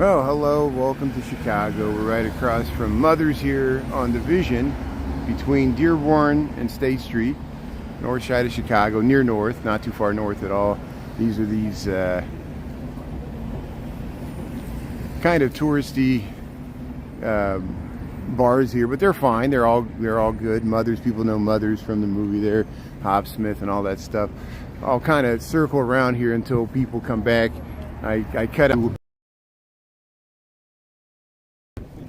Oh, hello, welcome to Chicago. We're right across from Mother's here on Division between Dearborn and State Street, north side of Chicago, near north, not too far north at all. These are kind of touristy bars here, but they're fine. They're all good. Mother's, people know Mother's from the movie there, Hopsmith and all that stuff. I'll kind of circle around here until people come back. I cut out.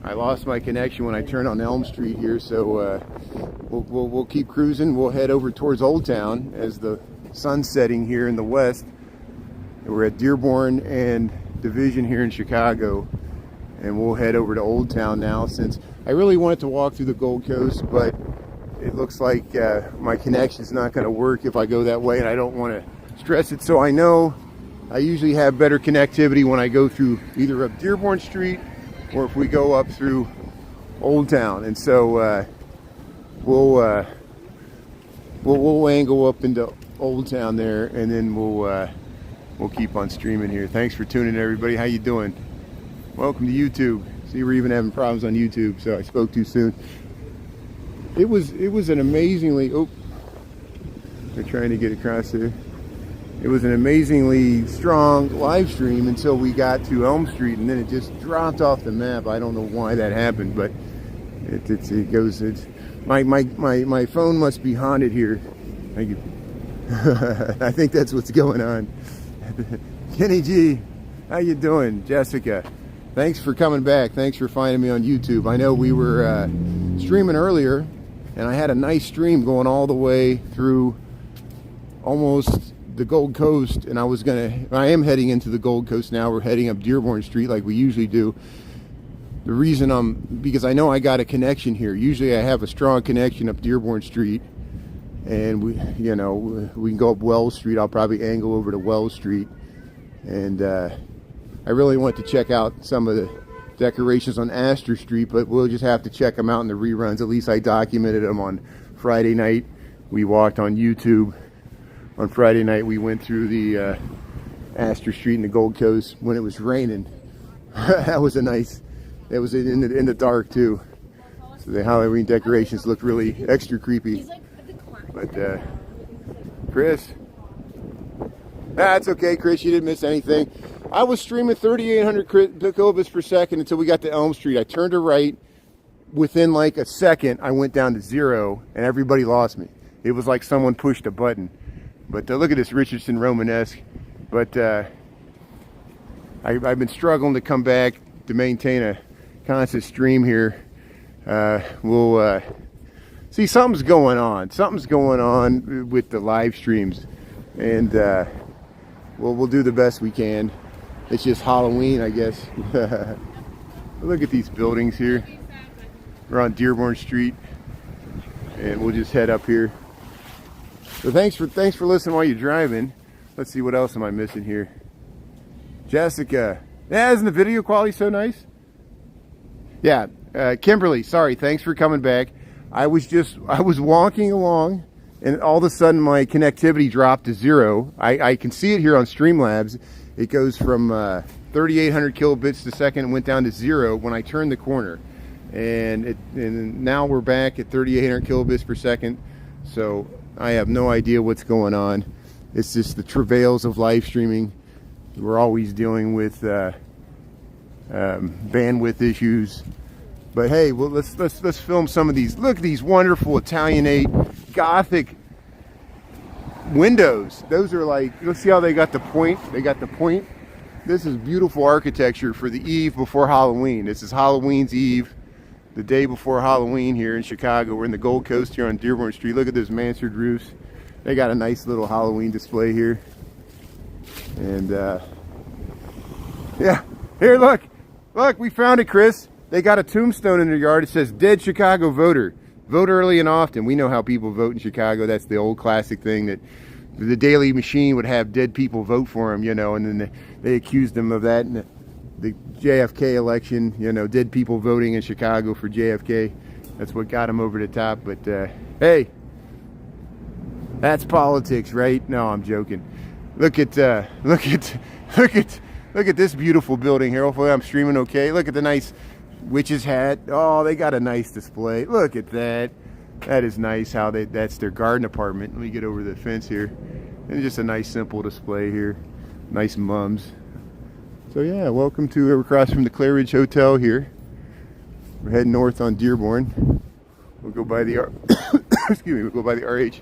I lost my connection when I turned on Elm Street here, so we'll keep cruising. We'll head over towards Old Town as the sun's setting here in the west. We're at Dearborn and Division here in Chicago, and we'll head over to Old Town now, since I really wanted to walk through the Gold Coast, but it looks like my connection's not going to work if I go that way, and I don't want to stress it. So I know I usually have better connectivity when I go through either up Dearborn Street or if we go up through Old Town. And so we'll angle up into Old Town there, and then we'll keep on streaming here. Thanks for tuning in, everybody. How you doing? Welcome to YouTube. See, we're even having problems on YouTube, so I spoke too soon. It was an amazingly, they're trying to get across there. It was an amazingly strong live stream until we got to Elm Street, and then it just dropped off the map. I don't know why that happened, but my phone must be haunted here. Thank you. I think that's what's going on. Kenny G, how you doing? Jessica, thanks for coming back. Thanks for finding me on YouTube. I know we were streaming earlier, and I had a nice stream going all the way through almost the Gold Coast, and I am heading into the Gold Coast now. We're heading up Dearborn Street like we usually do. The reason because I know I got a connection here. Usually I have a strong connection up Dearborn Street, and we can go up Wells Street. I'll probably angle over to Wells Street, and I really want to check out some of the decorations on Astor Street, but we'll just have to check them out in the reruns. At least I documented them on Friday night. We walked on YouTube. On Friday night, we went through the Astor Street in the Gold Coast when it was raining. That was that was in the dark too. So the Halloween decorations looked really extra creepy. But Chris, that's okay, Chris. You didn't miss anything. I was streaming 3,800 kilobits per second until we got to Elm Street. I turned to right. Within like a second, I went down to 0, and everybody lost me. It was like someone pushed a button. But look at this Richardson Romanesque. But I've been struggling to come back to maintain a constant stream here. We'll see, something's going on. Something's going on with the live streams, and we'll do the best we can. It's just Halloween, I guess. Look at these buildings here. We're on Dearborn Street, and we'll just head up here. So thanks for listening while you're driving. Let's see, what else am I missing here? Jessica, yeah, isn't the video quality so nice? Yeah, Kimberly, sorry, thanks for coming back. I was walking along, and all of a sudden my connectivity dropped to 0. I can see it here on Streamlabs. It goes from 3,800 kilobits a second and went down to 0 when I turned the corner, and now we're back at 3,800 kilobits per second. So I have no idea what's going on. It's just the travails of live streaming. We're always dealing with bandwidth issues. But hey, well, let's film some of these. Look at these wonderful Italianate Gothic windows. Those are like, let's see how they got the point. They got the point. This is beautiful architecture for the eve before Halloween. This is Halloween's Eve, the day before Halloween here in Chicago. We're in the Gold Coast here on Dearborn Street. Look at those mansard roofs. They got a nice little Halloween display here. And yeah, here, look, we found it, Chris. They got a tombstone in their yard. It says, "Dead Chicago voter. Vote early and often." We know how people vote in Chicago. That's the old classic thing that the Daily Machine would have dead people vote for them, and then they accused them of that. And the JFK election, dead people voting in Chicago for JFK. That's what got him over the top. But hey, that's politics, right? No, I'm joking. Look at Look at this beautiful building here. Hopefully I'm streaming okay. Look at the nice witch's hat. Oh, they got a nice display. Look at that. That is nice how that's their garden apartment. Let me get over the fence here. And just a nice simple display here. Nice mums. So yeah, welcome to, we're across from the Clare Ridge Hotel here. We're heading north on Dearborn. We'll go by the excuse me, we'll go by the RH.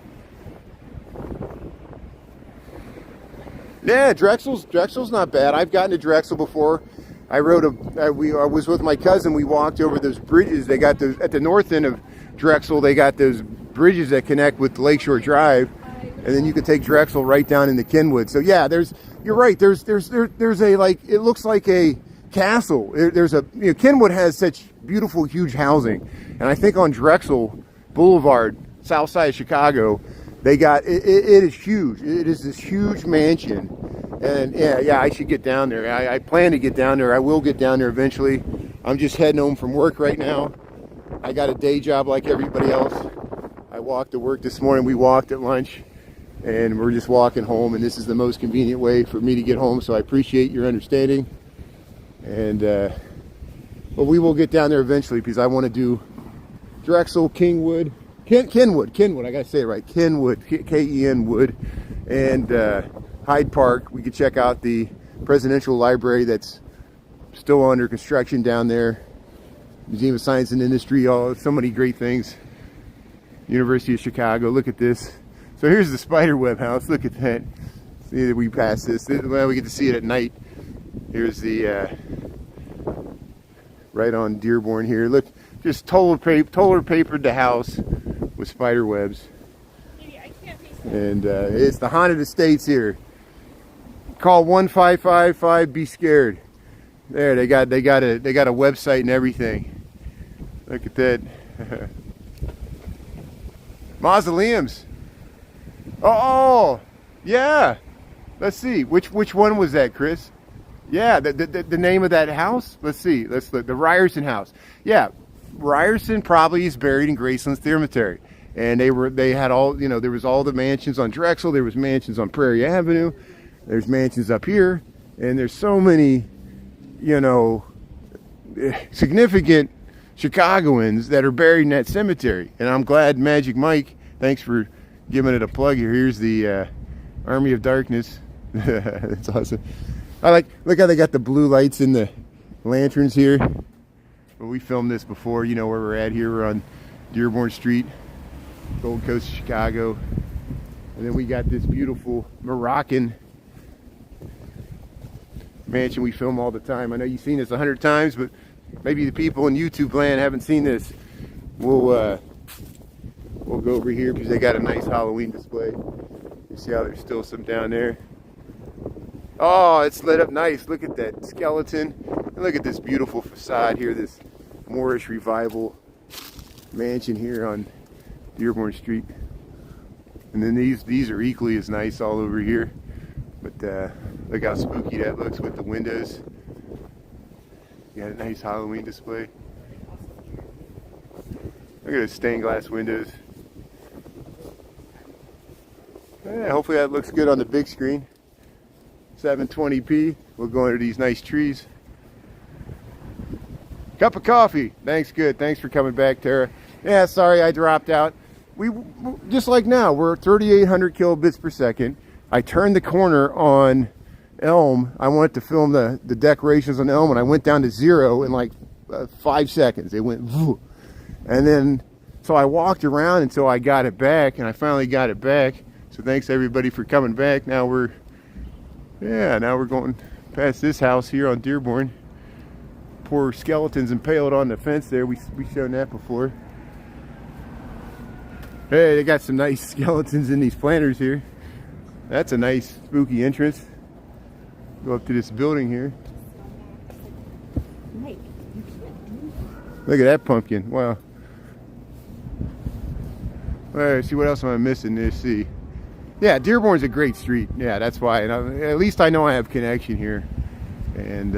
Yeah, Drexel's not bad. I've gotten to Drexel before. I was with my cousin. We walked over those bridges. They got those at the north end of Drexel. They got those bridges that connect with Lakeshore Drive, and then you can take Drexel right down into Kenwood. So yeah, you're right. There's a, like, it looks like a castle. Kenwood has such beautiful, huge housing, and I think on Drexel Boulevard, south side of Chicago, they got it is huge. It is this huge mansion, and yeah, I should get down there. I plan to get down there. I will get down there eventually. I'm just heading home from work right now. I got a day job like everybody else. I walked to work this morning. We walked at lunch, and we're just walking home. And this is the most convenient way for me to get home. So I appreciate your understanding. And but we will get down there eventually because I want to do Drexel, Kenwood. I gotta say it right. Kenwood, K-E-N Wood, and Hyde Park. We could check out the Presidential Library that's still under construction down there. Museum of Science and Industry. So many great things. University of Chicago. Look at this. So here's the Spiderweb house. Look at that. See that we passed this. Well, we get to see it at night. Here's the right on Dearborn here. Look, just taller papered the house with spider webs. And it's the haunted estates here. Call 1555 be scared. There, they got a website and everything. Look at that. Mausoleums. Oh yeah, let's see, which one was that, Chris? Yeah, the name of that house, let's see, let's look. The Ryerson house. Yeah, Ryerson probably is buried in Graceland's cemetery. And they had all, there was all the mansions on Drexel, there was mansions on Prairie Avenue, there's mansions up here, and there's so many, significant Chicagoans that are buried in that cemetery. And I'm glad Magic Mike, thanks for giving it a plug here. Here's the Army of Darkness. That's awesome. Look how they got the blue lights in the lanterns here. Well, we filmed this before, where we're at here. We're on Dearborn Street, Gold Coast, Chicago. And then we got this beautiful Moroccan mansion we film all the time. I know you've seen this 100 times, but maybe the people in YouTube land haven't seen this. We'll go over here because they got a nice Halloween display. You see how there's still some down there. Oh, it's lit up nice. Look at that skeleton. And look at this beautiful facade here, this Moorish revival mansion here on Dearborn Street. And then these are equally as nice all over here. But look how spooky that looks with the windows. You got a nice Halloween display. Look at those stained glass windows. Yeah, hopefully that looks good on the big screen. 720p. We'll go under these nice trees. Cup of coffee. Thanks, good. Thanks for coming back, Tara. Yeah, sorry I dropped out. We just like now, we're 3,800 kilobits per second. I turned the corner on Elm. I wanted to film the decorations on Elm, and I went down to 0 in like 5 seconds. It went, whoo. And then, so I walked around until I got it back, and I finally got it back. So thanks everybody for coming back. Now we're going past this house here on Dearborn. Poor skeletons impaled on the fence there. We've shown that before. Hey, they got some nice skeletons in these planters here. That's a nice spooky entrance. Go up to this building here. Look at that pumpkin. Wow. All right, see what else am I missing there. See. Yeah, Dearborn's a great street. Yeah, that's why. And at least I know I have connection here. And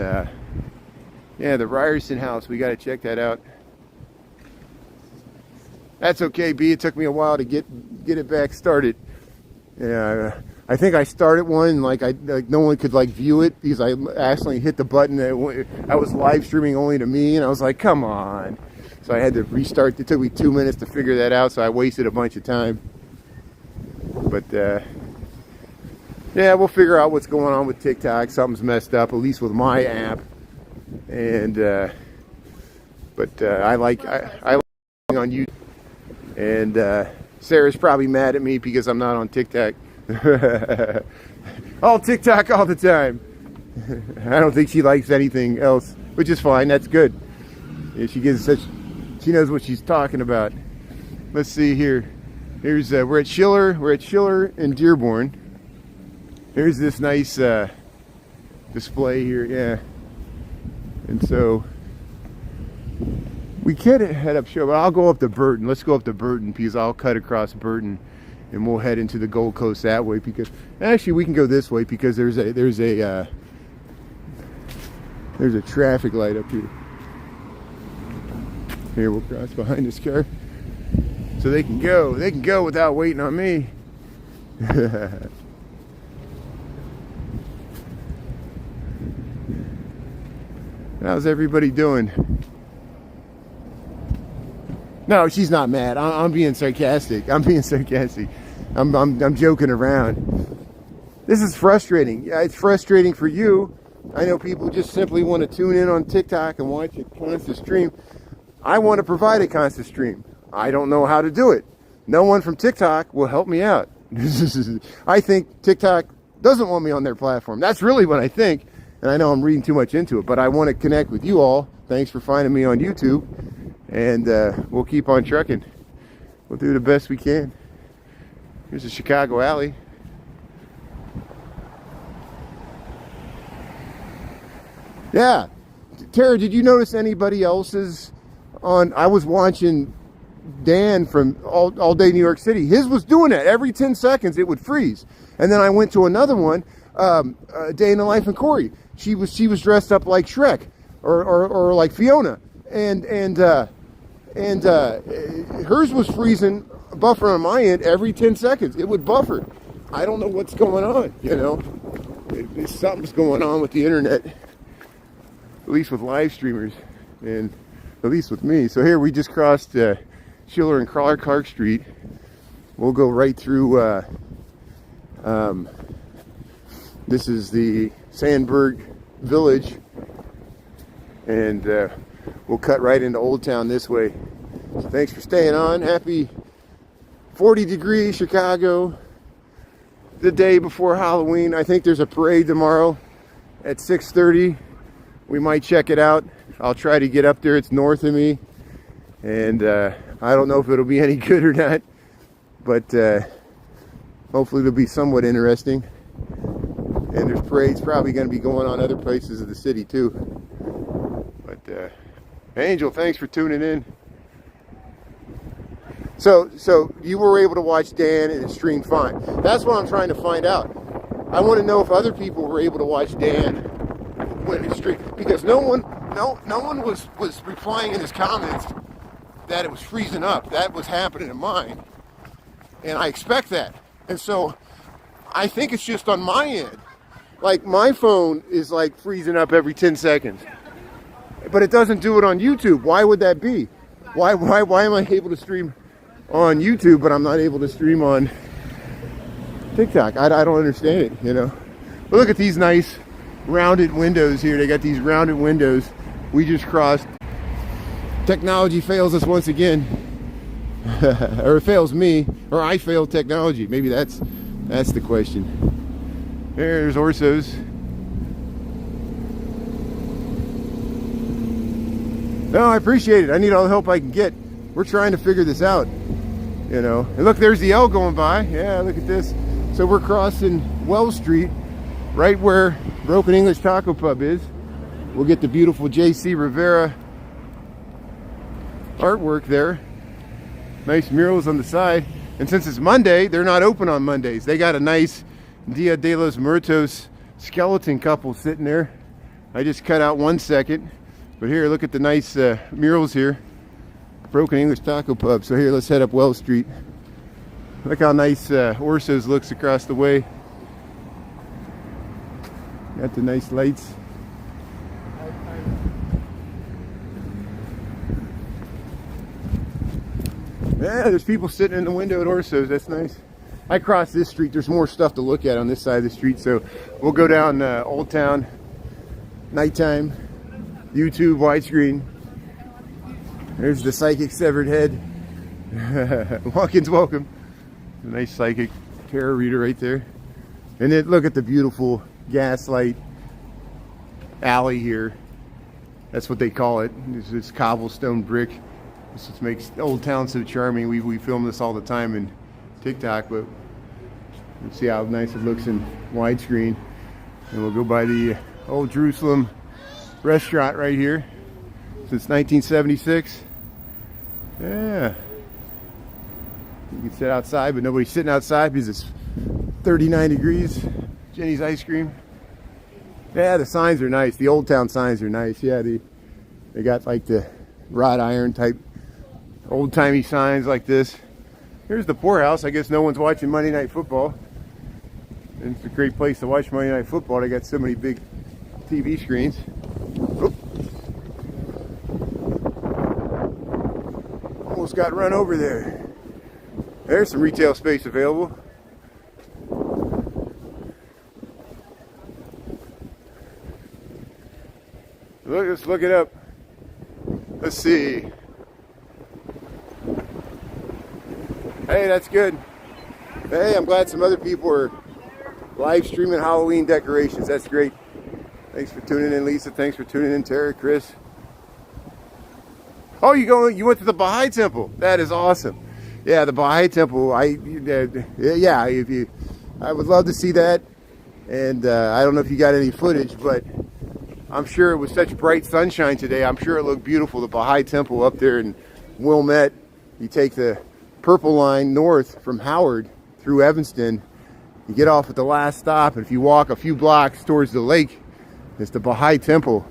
yeah, the Ryerson house. We got to check that out. That's okay, B. It took me a while to get it back started. Yeah, I think I started one like no one could like view it because I accidentally hit the button that I was live streaming only to me, and I was like, come on. So I had to restart. It took me 2 minutes to figure that out, so I wasted a bunch of time. But yeah, we'll figure out what's going on with TikTok. Something's messed up, at least with my app. And but I like on YouTube. And Sarah's probably mad at me because I'm not on TikTok. All TikTok all the time. I don't think she likes anything else, which is fine. That's good. Yeah, she knows what she's talking about. Let's see here. Here's we're at Schiller and Dearborn. Here's this nice display here, yeah. And so we could head up Schiller, but I'll go up to Burton. Let's go up to Burton because I'll cut across Burton and we'll head into the Gold Coast that way. Because actually we can go this way because there's a traffic light up here. Here, we'll cross behind this car so they can go without waiting on me. How's everybody doing? No, she's not mad. I'm being sarcastic. I'm joking around. This is frustrating. Yeah, it's frustrating for you. I know people just simply want to tune in on TikTok and watch a constant stream. I want to provide a constant stream. I don't know how to do it. No one from TikTok will help me out. I think TikTok doesn't want me on their platform. That's really what I think. And I know I'm reading too much into it, but I want to connect with you all. Thanks for finding me on YouTube. And we'll keep on trucking. We'll do the best we can. Here's the Chicago alley. Yeah. Tara, did you notice anybody else's on? I was watching Dan from All Day New York City. His was doing it. Every 10 seconds it would freeze. And then I went to another one, Day in the Life of Corey. She was dressed up like Shrek or like Fiona. And hers was freezing, buffering on my end every 10 seconds. It would buffer. I don't know what's going on, you know. Something's going on with the internet, at least with live streamers, and at least with me. So here we just crossed Schiller and Clark Street. We'll go right through, this is the Sandburg Village, and we'll cut right into Old Town this way. So thanks for staying on. Happy 40-degree Chicago, the day before Halloween. I think there's a parade tomorrow at 6:30. We might check it out. I'll try to get up there. It's north of me, and I don't know if it'll be any good or not, but hopefully it'll be somewhat interesting. And there's parades probably going to be going on other places of the city too. But Angel, thanks for tuning in. So you were able to watch Dan and it streamed fine. That's what I'm trying to find out. I want to know if other people were able to watch Dan when it streamed, because no one was replying in his comments that it was freezing up. That was happening in mine, and I expect that. And so I think it's just on my end. Like, my phone is like freezing up every 10 seconds, but it doesn't do it on YouTube. Why would that be? Why am I able to stream on YouTube, but I'm not able to stream on TikTok? I don't understand it, you know. But look at these nice rounded windows here. They got these rounded windows. We just crossed. Technology fails us once again. Or it fails me, or I failed technology. Maybe that's the question. There's Orso's. No, I appreciate it. I need all the help I can get. We're trying to figure this out, you know. And look, there's the L going by. Yeah, look at this. So we're crossing Wells Street, right where Broken English Taco Pub is. We'll get the beautiful J.C. Rivera artwork there. Nice murals on the side. And since it's Monday, they're not open on Mondays. They got a nice Dia de los Muertos skeleton couple sitting there. I just cut out 1 second. But here, look at the nice murals here. Broken English Taco Pub. So here, let's head up Wells Street. Look how nice Orso's looks across the way. Got the nice lights. Yeah, there's people sitting in the window at Orso's. That's nice. I crossed this street. There's more stuff to look at on this side of the street, so we'll go down Old Town, nighttime, YouTube widescreen. There's the psychic severed head. Walk-ins welcome. A nice psychic tarot reader right there. And then look at the beautiful gaslight alley here. That's what they call it. This cobblestone brick. This just makes Old Town so charming. We film this all the time in TikTok, but let's see how nice it looks in widescreen. And we'll go by the Old Jerusalem restaurant right here since 1976. Yeah. You can sit outside, but nobody's sitting outside because it's 39 degrees. Jenny's Ice Cream. Yeah, the signs are nice. The Old Town signs are nice. Yeah, they got like the wrought iron type old-timey signs like this. Here's the poorhouse. I guess no one's watching Monday Night Football. And it's a great place to watch Monday Night Football. They got so many big TV screens. Oop. Almost got run over there. There's some retail space available. Let's look it up. Let's see. Hey, that's good. Hey, I'm glad some other people are live streaming Halloween decorations. That's great. Thanks for tuning in, Lisa. Thanks for tuning in, Tara, Chris. Oh, you went to the Baha'i Temple. That is awesome. Yeah, the Baha'i Temple. I would love to see that. And I don't know if you got any footage, but I'm sure it was such bright sunshine today. I'm sure it looked beautiful. The Baha'i Temple up there in Wilmette. You take the Purple Line north from Howard through Evanston. You get off at the last stop, and if you walk a few blocks towards the lake, it's the Baha'i Temple.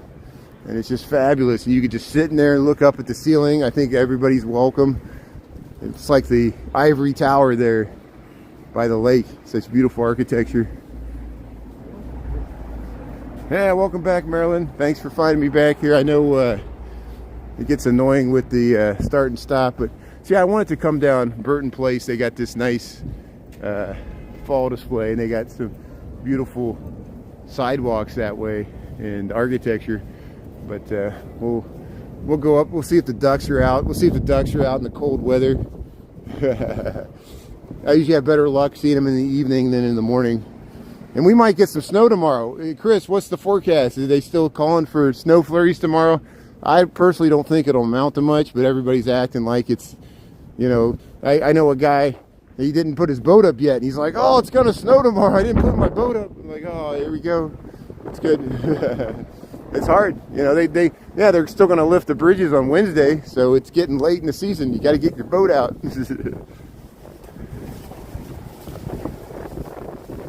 And it's just fabulous. And you could just sit in there and look up at the ceiling. I think everybody's welcome. It's like the ivory tower there by the lake. Such beautiful architecture. Yeah, welcome back, Marilyn. Thanks for finding me back here. I know it gets annoying with the start and stop, but see, I wanted to come down Burton Place. They got this nice fall display, and they got some beautiful sidewalks that way and architecture. But we'll go up. We'll see if the ducks are out. We'll see if the ducks are out in the cold weather. I usually have better luck seeing them in the evening than in the morning. And we might get some snow tomorrow. Hey, Chris, what's the forecast? Are they still calling for snow flurries tomorrow? I personally don't think it'll amount to much, but everybody's acting like it's, you know, I know a guy, he didn't put his boat up yet. And he's like, oh, it's going to snow tomorrow. I didn't put my boat up. I'm like, oh, here we go. It's good. It's hard. You know, they're still going to lift the bridges on Wednesday, so it's getting late in the season. You got to get your boat out.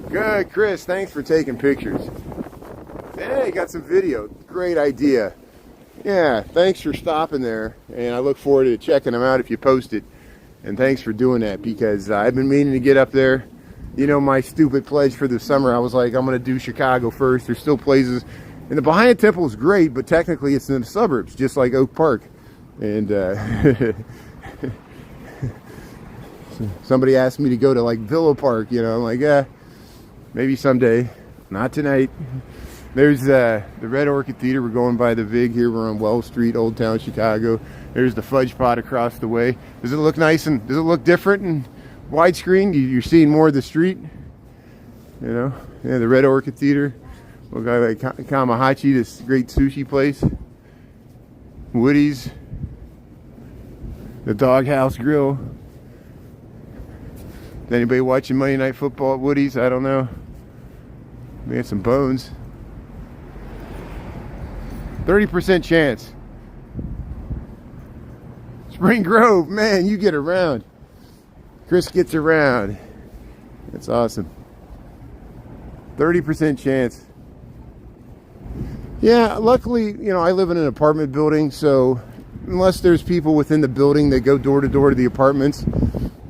Good, Chris. Thanks for taking pictures. Hey, got some video. Great idea. Yeah, thanks for stopping there, and I look forward to checking them out if you post it. And thanks for doing that, because I've been meaning to get up there. You know, my stupid pledge for the summer, I was like, I'm going to do Chicago first. There's still places. And the Baha'i Temple is great, but technically it's in the suburbs, just like Oak Park. And somebody asked me to go to like Villa Park, you know. I'm like, yeah, maybe someday. Not tonight. There's the Red Orchid Theater. We're going by the VIG here. We're on Wells Street, Old Town, Chicago. There's the Fudge Pot across the way. Does it look nice and does it look different in widescreen? You're seeing more of the street, you know. Yeah, the Red Orchid Theater. We'll go like Kamahachi, this great sushi place. Woody's. The Doghouse Grill. Is anybody watching Monday Night Football at Woody's? I don't know. We had some bones. 30% chance. Spring Grove, man, you get around. Chris gets around. That's awesome. 30% chance. Yeah, luckily, you know, I live in an apartment building, so unless there's people within the building that go door to door to the apartments,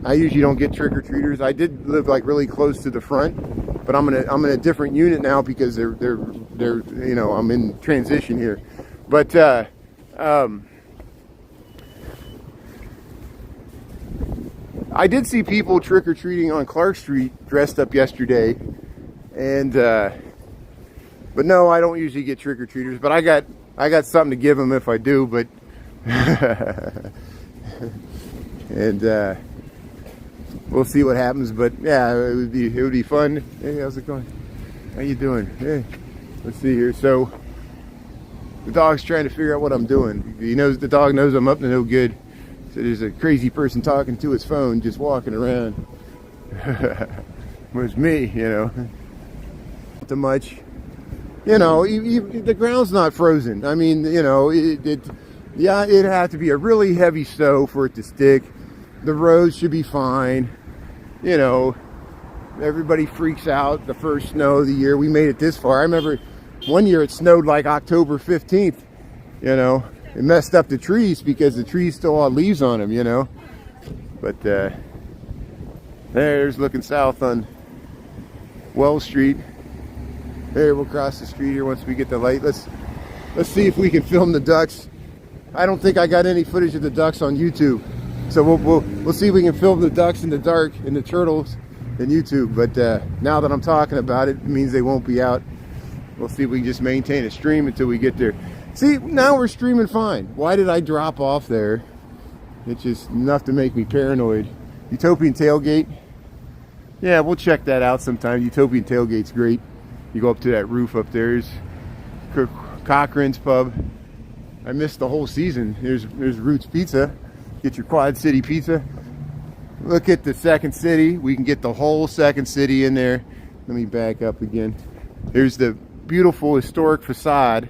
I usually don't get trick-or-treaters. I did live like really close to the front, but I'm in a different unit now because they're you know, I'm in transition here. But I did see people trick-or-treating on Clark Street dressed up yesterday, and but no, I don't usually get trick-or-treaters, but I got something to give them if I do. But and we'll see what happens. But yeah, it would be fun. Hey, how's it going? How you doing? Hey, let's see here. So the dog's trying to figure out what I'm doing. The dog knows I'm up to no good. So there's a crazy person talking to his phone, just walking around. It was me, you know. Not too much. You know, the ground's not frozen. I mean, you know, it'd have to be a really heavy snow for it to stick. The roads should be fine. You know, everybody freaks out the first snow of the year. We made it this far. I remember one year it snowed like October 15th, you know. It messed up the trees because the trees still had leaves on them, you know. But there's looking south on Wells Street. There, we'll cross the street here once we get the light. Let's see if we can film the ducks. I don't think I got any footage of the ducks on YouTube, so we'll see if we can film the ducks in the dark and the turtles in YouTube. But now that I'm talking about it, it means they won't be out. We'll see if we can just maintain a stream until we get there. See, now we're streaming fine. Why did I drop off there? It's just enough to make me paranoid. Utopian Tailgate. Yeah, we'll check that out sometime. Utopian Tailgate's great. You go up to that roof up there. There's Cochran's Pub. I missed the whole season. There's Roots Pizza. Get your Quad City pizza. Look at the Second City. We can get the whole Second City in there. Let me back up again. There's the beautiful historic facade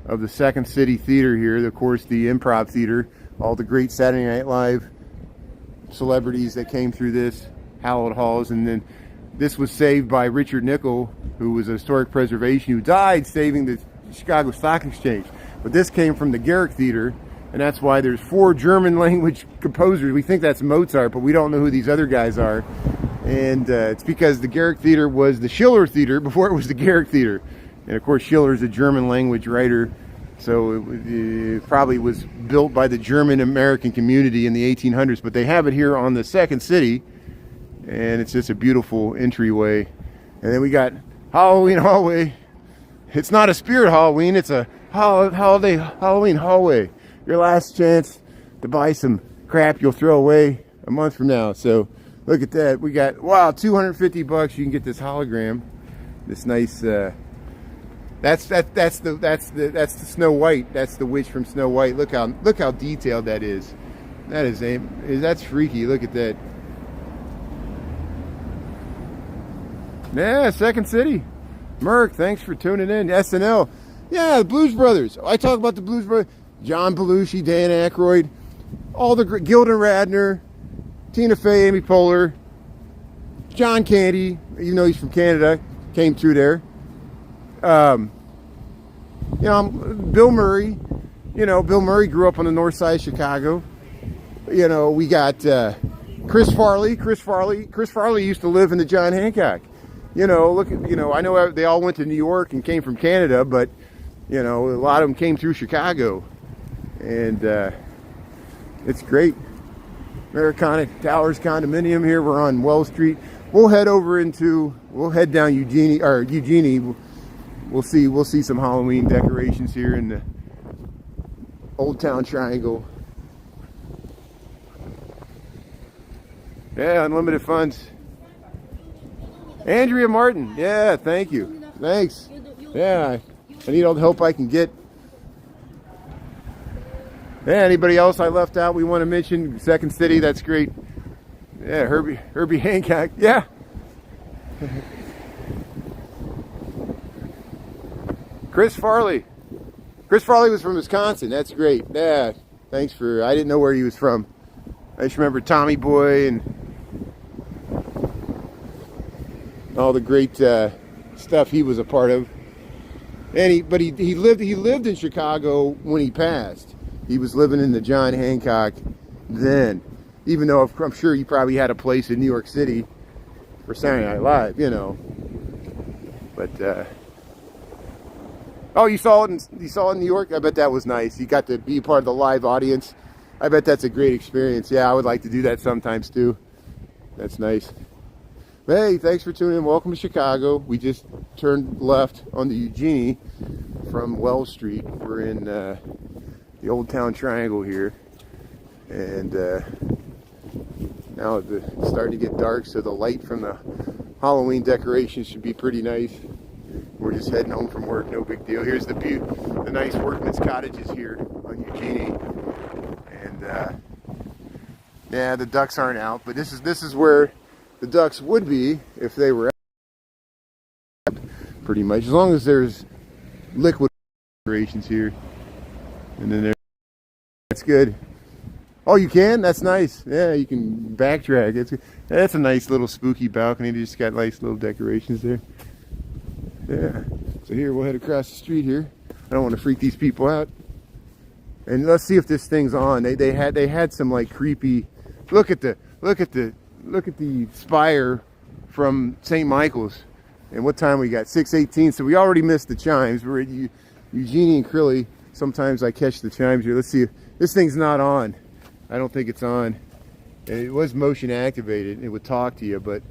of the Second City Theater here. Of course, the Improv Theater. All the great Saturday Night Live celebrities that came through this. Hallowed Halls. And then this was saved by Richard Nickel, who was a historic preservation, who died saving the Chicago Stock Exchange. But this came from the Garrick Theater, and that's why there's 4 German language composers. We think that's Mozart, but we don't know who these other guys are. And it's because the Garrick Theater was the Schiller Theater before it was the Garrick Theater. And of course, Schiller's a German language writer, so it probably was built by the German American community in the 1800s. But they have it here on the Second City, and it's just a beautiful entryway. And then we got Halloween Hallway. It's not a spirit Halloween, it's a holiday Halloween hallway. Your last chance to buy some crap you'll throw away a month from now. So look at that. We got, wow, $250. You can get this hologram. This nice that's the Snow White. That's the witch from Snow White. Look how detailed that is. That's freaky. Look at that. Yeah, Second City. Merck, thanks for tuning in. SNL. Yeah, the Blues Brothers. I talk about the Blues Brothers. John Belushi, Dan Aykroyd, all the Gilda Radner, Tina Fey, Amy Poehler, John Candy, even though he's from Canada, came through there. You know, Bill Murray. You know, Bill Murray grew up on the north side of Chicago. You know, we got Chris Farley. Chris Farley used to live in the John Hancock. You know, look at, you know, I know they all went to New York and came from Canada, but, you know, a lot of them came through Chicago. And it's great. Americana Towers condominium here. We're on Wells Street. We'll head down Eugenie. We'll see some Halloween decorations here in the Old Town Triangle. Yeah, unlimited funds. Andrea Martin, yeah, thank you. Thanks. Yeah, I need all the help I can get. Yeah, anybody else I left out we want to mention? Second City, that's great. Yeah, Herbie Hancock, yeah. Chris Farley. Chris Farley was from Wisconsin, that's great. Yeah, thanks I didn't know where he was from. I just remember Tommy Boy and all the great stuff he was a part of. And but he lived in Chicago when he passed. He was living in the John Hancock then. Even though I'm sure he probably had a place in New York City for Saturday Night Live, you know. But oh, you saw it in New York? I bet that was nice. You got to be part of the live audience. I bet that's a great experience. Yeah, I would like to do that sometimes too. That's nice. Hey, thanks for tuning in. Welcome to Chicago. We just turned left on the Eugenie from Wells Street. We're in the Old Town Triangle here. And now it's starting to get dark, so the light from the Halloween decorations should be pretty nice. We're just heading home from work, no big deal. Here's the nice workman's cottages here on Eugenie. And yeah, the ducks aren't out, but this is where the ducks would be if they were out, pretty much. As long as there's liquid decorations here. And then that's good. Oh, you can? That's nice. Yeah, you can backtrack. That's a nice little spooky balcony. They just got nice little decorations there. Yeah. So here, we'll head across the street here. I don't want to freak these people out. And let's see if this thing's on. They had some like creepy. Look at the spire from St. Michael's. And what time we got? 6:18. So we already missed the chimes. We're at Eugenie and Crilly. Sometimes I catch the chimes here. Let's see if this thing's not on. I don't think it's on. And it was motion activated. It would talk to you, but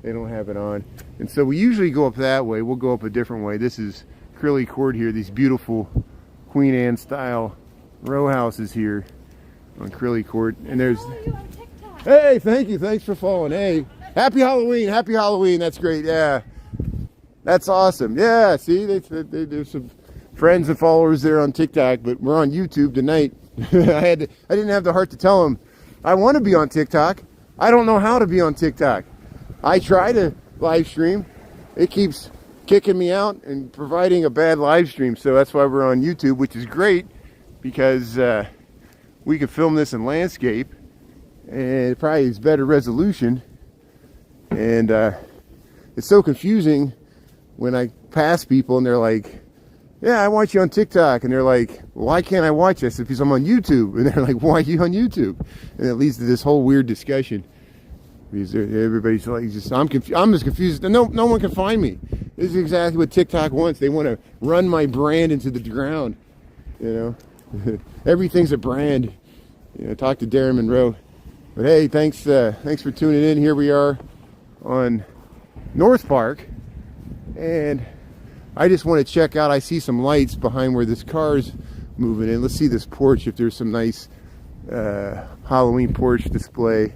they don't have it on. And so we usually go up that way. We'll go up a different way. This is Crilly Court here. These beautiful Queen Anne style row houses here on Crilly Court. And there's... Hey, thank you. Thanks for following. Hey, happy Halloween. Happy Halloween. That's great. Yeah. That's awesome. Yeah, see, there's some friends and followers there on TikTok, but we're on YouTube tonight. I didn't have the heart to tell them I want to be on TikTok. I don't know how to be on TikTok. I try to live stream. It keeps kicking me out and providing a bad live stream. So that's why we're on YouTube, which is great because we can film this in landscape and it probably is better resolution. And it's so confusing when I pass people and they're like, yeah, I watch you on TikTok. And they're like, why can't I watch this because I'm on YouTube? And they're like, why are you on YouTube? And it leads to this whole weird discussion. Because everybody's like, I'm as confused. No one can find me. This is exactly what TikTok wants. They want to run my brand into the ground. You know, everything's a brand. You know, talk to Darren Monroe. But hey, thanks for tuning in. Here we are on North Park. And I just want to check out. I see some lights behind where this car's moving in. Let's see this porch, if there's some nice Halloween porch display.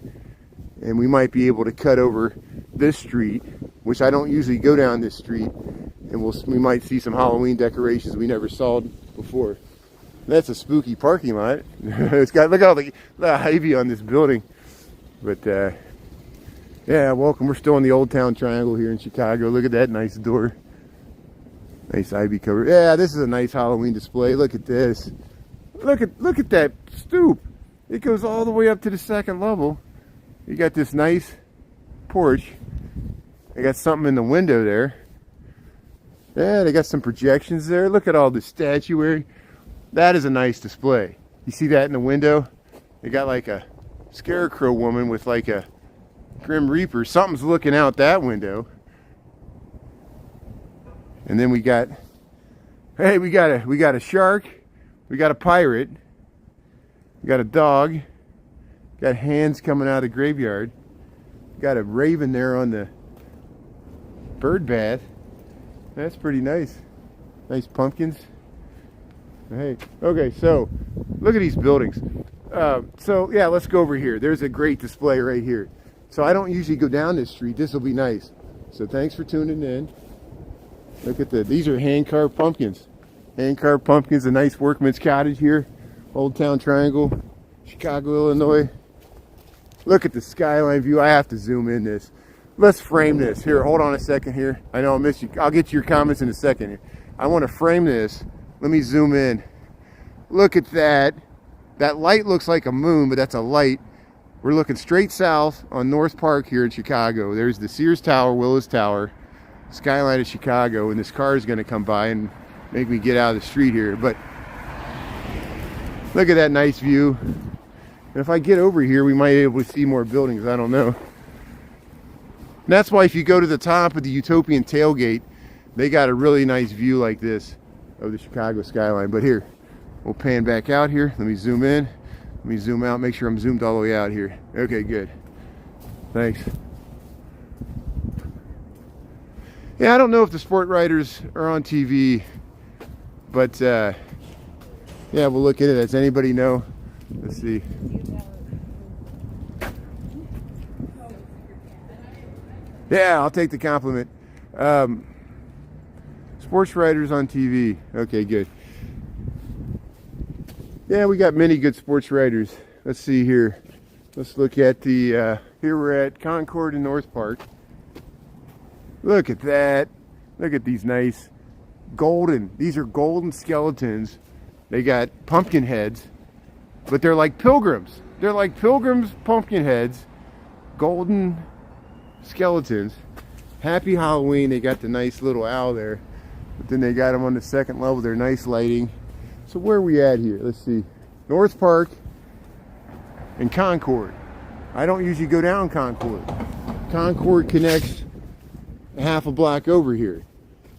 And we might be able to cut over this street, which I don't usually go down this street. And we might see some Halloween decorations we never saw before. That's a spooky parking lot. It's got, look at all the ivy on this building. But yeah, welcome. We're still in the Old Town Triangle here in Chicago. Look at that nice door. Nice ivy cover. Yeah, this is a nice Halloween display. Look at this. Look at that stoop. It goes all the way up to the second level. You got this nice porch. They got something in the window there. Yeah, they got some projections there. Look at all the statuary. That is a nice display. You see that in the window? They got like a scarecrow woman with like a Grim Reaper. Something's looking out that window. And then we got a shark, we got a pirate, we got a dog, got hands coming out of the graveyard, got a raven there on the bird bath. That's pretty nice. Nice pumpkins. Hey, okay, so look at these buildings. So yeah, let's go over here. There's a great display right here. So I don't usually go down this street. This will be nice. So thanks for tuning in. Look at these are hand-carved pumpkins. Hand-carved pumpkins, a nice workman's cottage here. Old Town Triangle, Chicago, Illinois. Look at the skyline view. I have to zoom in this. Let's frame this. Here, hold on a second here. I know I'll miss you. I'll get to your comments in a second here. I want to frame this. Let me zoom in. Look at that. That light looks like a moon, but that's a light. We're looking straight south on North Park here in Chicago. There's the Sears Tower, Willis Tower. Skyline of Chicago, and this car is going to come by and make me get out of the street here. But look at that nice view. And if I get over here, we might be able to see more buildings. I don't know. And that's why if you go to the top of the Utopian tailgate, they got a really nice view like this of the Chicago skyline. But here, we'll pan back out here. Let me zoom in. Let me zoom out. Make sure I'm zoomed all the way out here. Okay, good. Thanks. Yeah, I don't know if the sport riders are on TV, but yeah, we'll look at it. Does anybody know? Let's see. Yeah, I'll take the compliment. Sports writers on TV. Okay, good. Yeah, we got many good sports writers. Let's see here. Let's look at the, here we're at Concord and North Park. Look at that. Look at these nice golden, these are golden skeletons. They got pumpkin heads, but they're like pilgrims. They're like pilgrims pumpkin heads, golden skeletons. Happy Halloween. They got the nice little owl there, but then they got them on the second level. They're nice lighting. So where are we at here? Let's see. North Park and Concord. I don't usually go down Concord. Concord connects half a block over here.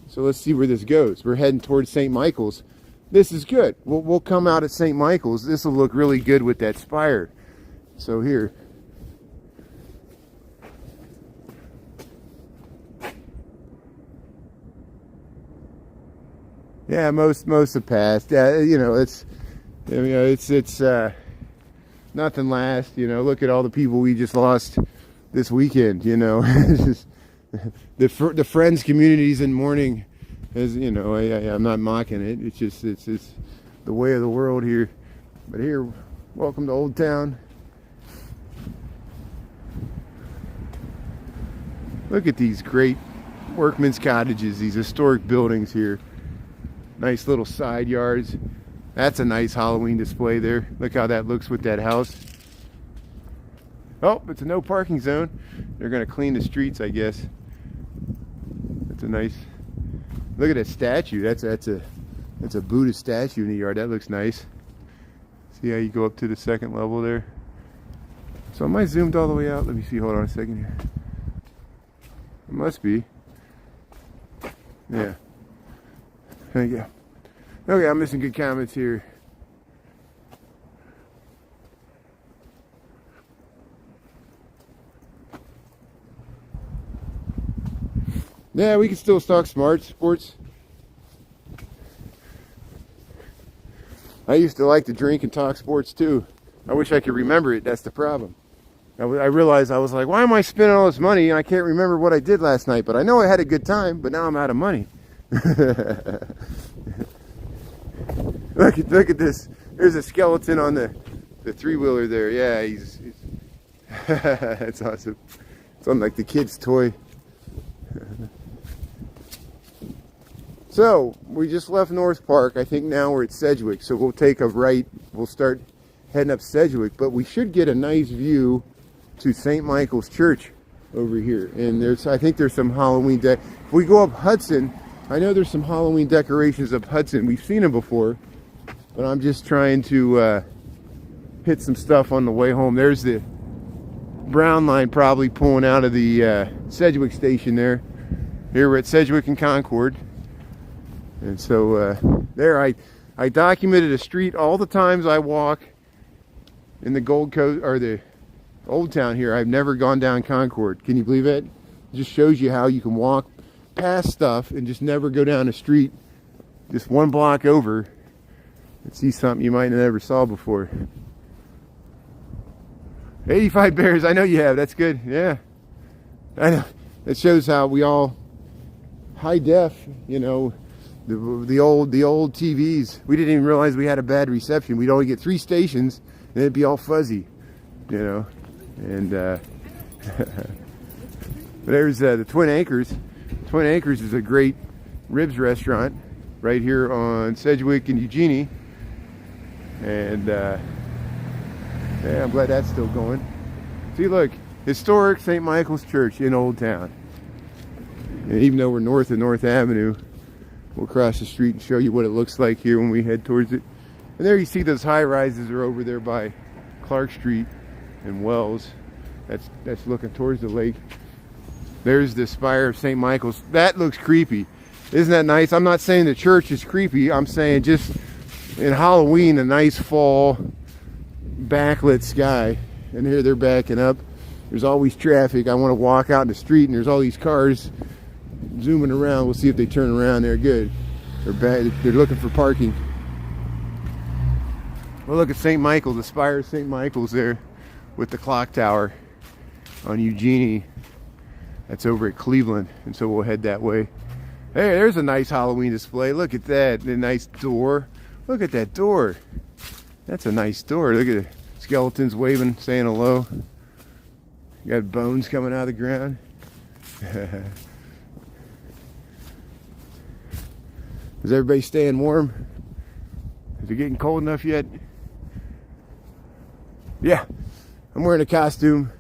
So let's see where this goes. We're heading towards St. Michael's. This is good. We'll come out at St. Michael's. This will look really good with that spire. So here. Yeah, most have passed. Yeah, you know, it's nothing lasts. You know, look at all the people we just lost this weekend. You know, just the Friends communities in mourning. As you know, I'm not mocking it. It's just it's the way of the world here. But here, welcome to Old Town. Look at these great workmen's cottages. These historic buildings here. Nice little side yards. That's a nice Halloween display there. Look how that looks with that house. Oh, it's a no parking zone. They're going to clean the streets, I guess. That's a nice. Look at that statue. That's a Buddhist statue in the yard. That looks nice. See how you go up to the second level there. So am I zoomed all the way out? Let me see. Hold on a second here. It must be. Yeah. There you go. Okay, I'm missing good comments here. Yeah, we can still talk sports. I used to like to drink and talk sports too. I wish I could remember it. That's the problem. I realized I was like, why am I spending all this money? I can't remember what I did last night, but I know I had a good time, but now I'm out of money. Look at this. There's a skeleton on the three-wheeler there. Yeah, he's that's awesome. It's on like the kid's toy. So we just left North Park. I think now we're at Sedgwick, so we'll take a right. We'll start heading up Sedgwick, but we should get a nice view to St. Michael's Church over here. And I think there's some Halloween if we go up Hudson, I know there's some Halloween decorations up Hudson. We've seen them before, but I'm just trying to hit some stuff on the way home. There's the Brown line probably pulling out of the Sedgwick station there. Here we're at Sedgwick and Concord. And so there I documented a street all the times I walk in the Gold Coast or the Old Town here. I've never gone down Concord. Can you believe it? It just shows you how you can walk past stuff and just never go down a street just one block over and see something you might have never saw before. 85 bears. I know you have. That's good. Yeah, I know. It shows how we all high def, you know, the old TVs. We didn't even realize we had a bad reception. We'd only get 3 stations and it'd be all fuzzy, you know. And there's the Twin Acres. Twin Acres is a great ribs restaurant right here on Sedgwick and Eugenie. And yeah, I'm glad that's still going. See, look, historic St. Michael's Church in Old Town. And even though we're north of North Avenue, we'll cross the street and show you what it looks like here when we head towards it. And there you see those high rises are over there by Clark Street and Wells. That's looking towards the lake. There's the spire of St. Michael's. That looks creepy. Isn't that nice? I'm not saying the church is creepy. I'm saying just in Halloween, a nice fall backlit sky. And here they're backing up. There's always traffic. I want to walk out in the street and there's all these cars zooming around. We'll see if they turn around. They're good. They're looking for parking. Well, look at St. Michael's, the spire of St. Michael's there with the clock tower on Eugenie. That's over at Cleveland, and so we'll head that way. Hey, there's a nice Halloween display. Look at that, the nice door. Look at that door. That's a nice door. Look at the skeletons waving, saying hello. You got bones coming out of the ground. Is everybody staying warm? Is it getting cold enough yet? Yeah, I'm wearing a costume.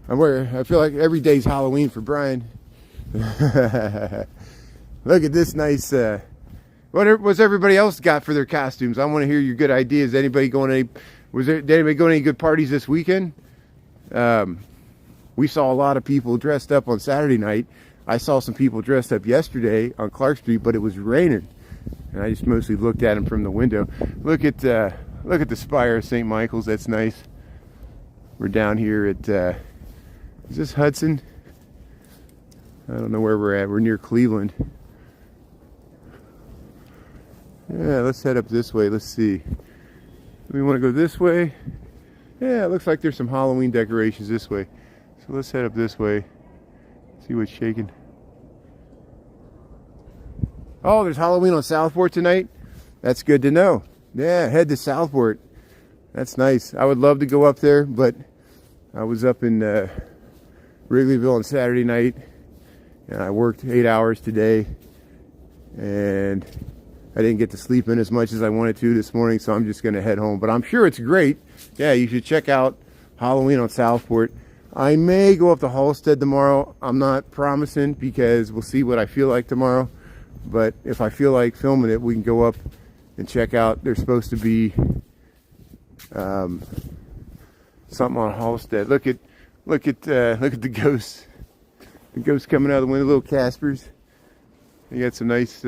I feel like every day's Halloween for Brian. Look at this nice, what's everybody else got for their costumes? I want to hear your good ideas. Did anybody go to any good parties this weekend? We saw a lot of people dressed up on Saturday night. I saw some people dressed up yesterday on Clark Street, but it was raining. And I just mostly looked at them from the window. Look at the spire of St. Michael's. That's nice. We're down here at, is this Hudson? I don't know where we're at. We're near Cleveland. Yeah, let's head up this way. Let's see. We want to go this way. Yeah, it looks like there's some Halloween decorations this way. So let's head up this way. See what's shaking. Oh, there's Halloween on Southport tonight? That's good to know. Yeah, head to Southport. That's nice. I would love to go up there, but I was up in Wrigleyville on Saturday night, and I worked 8 hours today, and I didn't get to sleep in as much as I wanted to this morning, so I'm just going to head home. But I'm sure it's great. Yeah, you should check out Halloween on Southport. I may go up to Halstead tomorrow. I'm not promising because we'll see what I feel like tomorrow. But if I feel like filming it, we can go up and check out. There's supposed to be something on Halstead. Look at the ghosts. The ghosts coming out of the window, little Caspers. You got some nice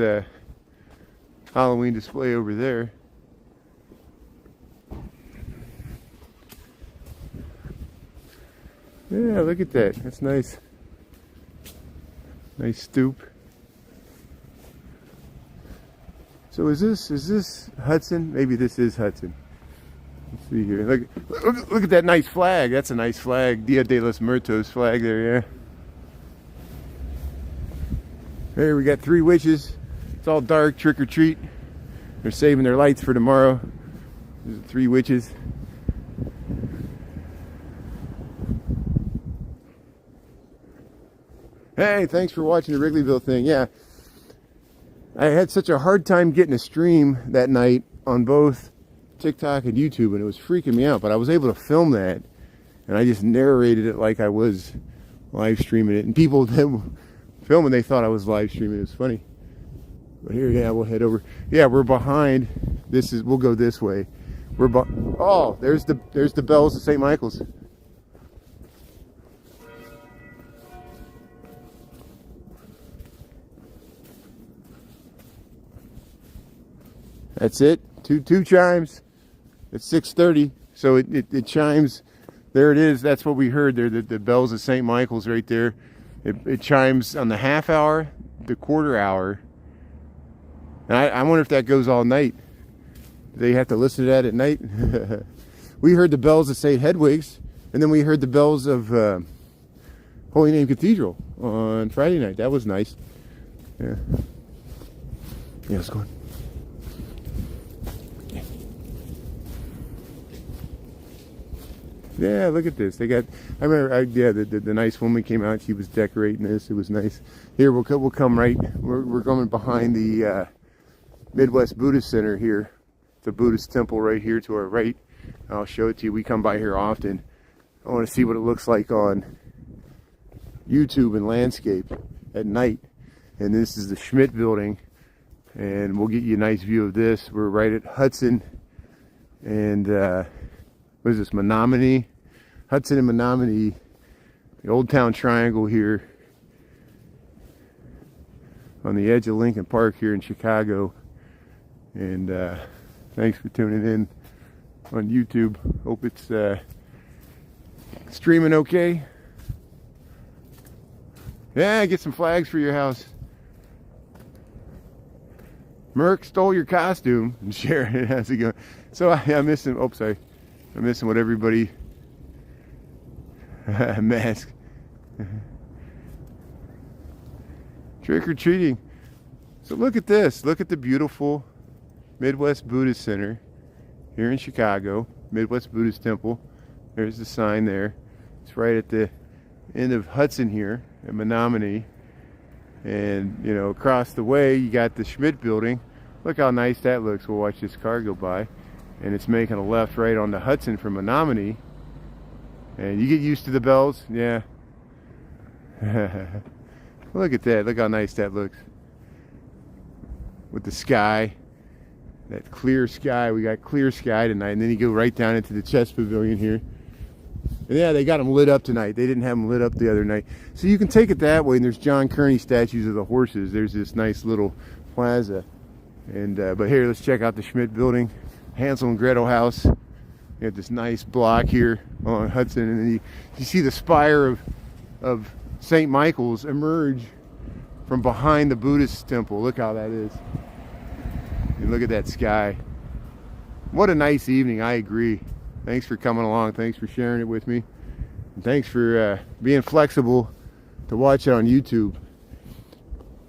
Halloween display over there. Yeah, look at that. That's nice. Nice stoop. So is this Hudson? Maybe this is Hudson. Let's see here. Look at that nice flag. That's a nice flag. Dia de los Muertos flag there, yeah. There we got 3 witches. It's all dark, trick or treat. They're saving their lights for tomorrow. There's 3 witches. Hey, thanks for watching the Wrigleyville thing. Yeah. I had such a hard time getting a stream that night on both TikTok and YouTube, and it was freaking me out, but I was able to film that, and I just narrated it like I was live streaming it, and people that filming, they thought I was live streaming. It was funny. But here, yeah, we'll head over. Yeah, we're behind. We'll go this way. Oh, there's the bells of St. Michael's. That's it. Two chimes. It's 6:30, so it chimes. There it is. That's what we heard there. The bells of St. Michael's right there. It chimes on the half hour, the quarter hour. And I wonder if that goes all night. Do they have to listen to that at night? We heard the bells of St. Hedwig's, and then we heard the bells of Holy Name Cathedral on Friday night. That was nice. Yeah. Yeah, let's go on. Yeah, look at this. They got. I remember. The nice woman came out. She was decorating this. It was nice. Here, we'll come right. We're going behind the Midwest Buddhist Center here. It's a Buddhist temple right here to our right. I'll show it to you. We come by here often. I want to see what it looks like on YouTube and landscape at night. And this is the Schmidt Building, and we'll get you a nice view of this. We're right at Hudson and. What is this, Menominee? Hudson and Menominee, the Old Town Triangle here. on the edge of Lincoln Park here in Chicago. And thanks for tuning in on YouTube. Hope it's streaming okay. Yeah, get some flags for your house. Merc stole your costume. And Sharon, how's it going? So I'm missing, oh, sorry. I'm missing what everybody, mask. Trick-or-treating. So look at this. Look at the beautiful Midwest Buddhist Center here in Chicago. Midwest Buddhist Temple. There's the sign there. It's right at the end of Hudson here at Menominee. And, you know, across the way you got the Schmidt building. Look how nice that looks. We'll watch this car go by. And it's making a left right on the Hudson from Menominee. And you get used to the bells. Yeah. Look at that. Look how nice that looks. With the sky. That clear sky. We got clear sky tonight. And then you go right down into the chess pavilion here. And yeah, they got them lit up tonight. They didn't have them lit up the other night. So you can take it that way. And there's John Kearney statues of the horses. There's this nice little plaza. And but here, let's check out the Schmidt building. Hansel and Gretel house. You have this nice block here on Hudson. And then you see the spire of St. Michael's emerge from behind the Buddhist temple. Look how that is. And look at that sky. What a nice evening. I agree. Thanks for coming along. Thanks for sharing it with me. And thanks for being flexible to watch it on YouTube.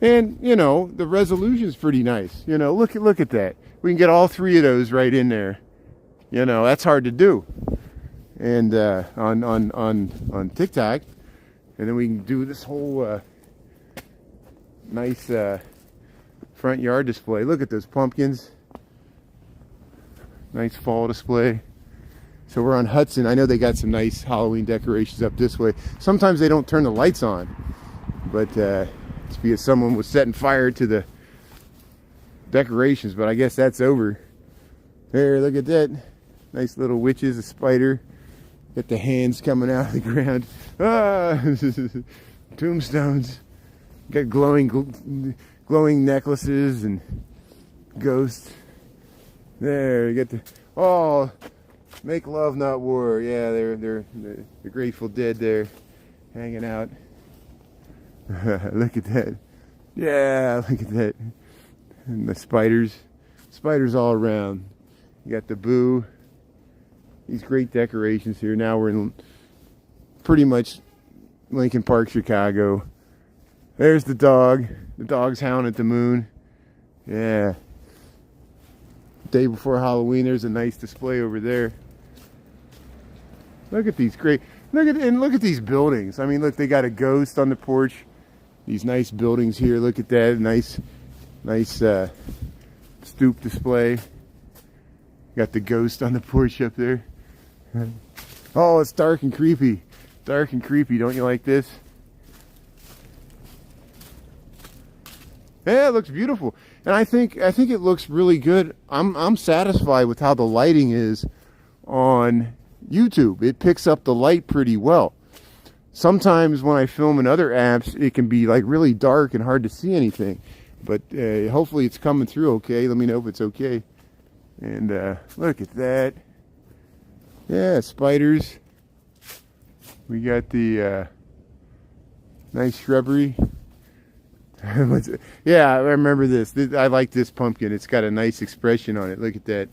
And, you know, the resolution's pretty nice. You know, look at that. We can get all three of those right in there. You know, that's hard to do. And on TikTok. And then we can do this whole nice front yard display. Look at those pumpkins. Nice fall display. So we're on Hudson. I know they got some nice Halloween decorations up this way. Sometimes they don't turn the lights on. But it's because someone was setting fire to the decorations. But I guess that's over. There, look at that. Nice little witches, a spider. Got the hands coming out of the ground. Ah! Tombstones. Got glowing necklaces and ghosts. There, you get the, oh, make love not war. Yeah, they're the Grateful Dead there, hanging out. Look at that. Yeah, look at that. And the spiders all around. You got the boo. These great decorations here. Now we're in pretty much Lincoln Park, Chicago. There's the dog. The dog's howling at the moon. Yeah. Day before Halloween, there's a nice display over there. Look at these great, look at these buildings. I mean, look, they got a ghost on the porch. These nice buildings here. Look at that. Nice stoop display. Got the ghost on the porch up there. Oh, it's dark and creepy. Dark and creepy. Don't you like this? Yeah, it looks beautiful. And I think it looks really good. I'm satisfied with how the lighting is on YouTube. It picks up the light pretty well. Sometimes when I film in other apps, it can be like really dark and hard to see anything. But hopefully it's coming through okay. Let me know if it's okay. And look at that. Yeah, spiders. We got the nice shrubbery. Yeah, I remember this. I like this pumpkin. It's got a nice expression on it. Look at that.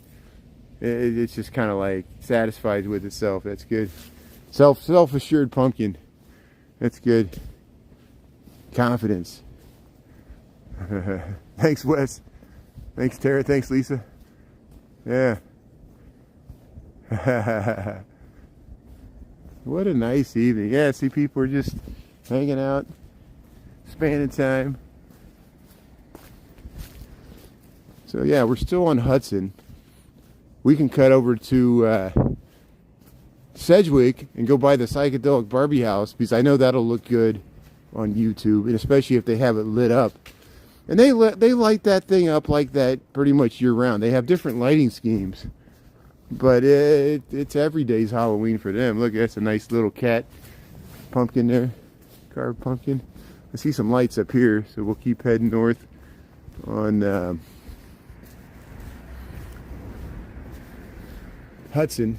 It's just kind of like satisfied with itself. That's good. Self-assured pumpkin. That's good. Confidence. Thanks, Wes. Thanks, Tara. Thanks, Lisa. Yeah. What a nice evening. Yeah, see, people are just hanging out, spending time. So yeah, we're still on Hudson. We can cut over to Sedgwick and go by the psychedelic Barbie house, because I know that'll look good on YouTube, and especially if they have it lit up. And they light that thing up like that pretty much year round. They have different lighting schemes, but it's every day's Halloween for them. Look, that's a nice little cat pumpkin there, carved pumpkin. I see some lights up here, so we'll keep heading north on Hudson.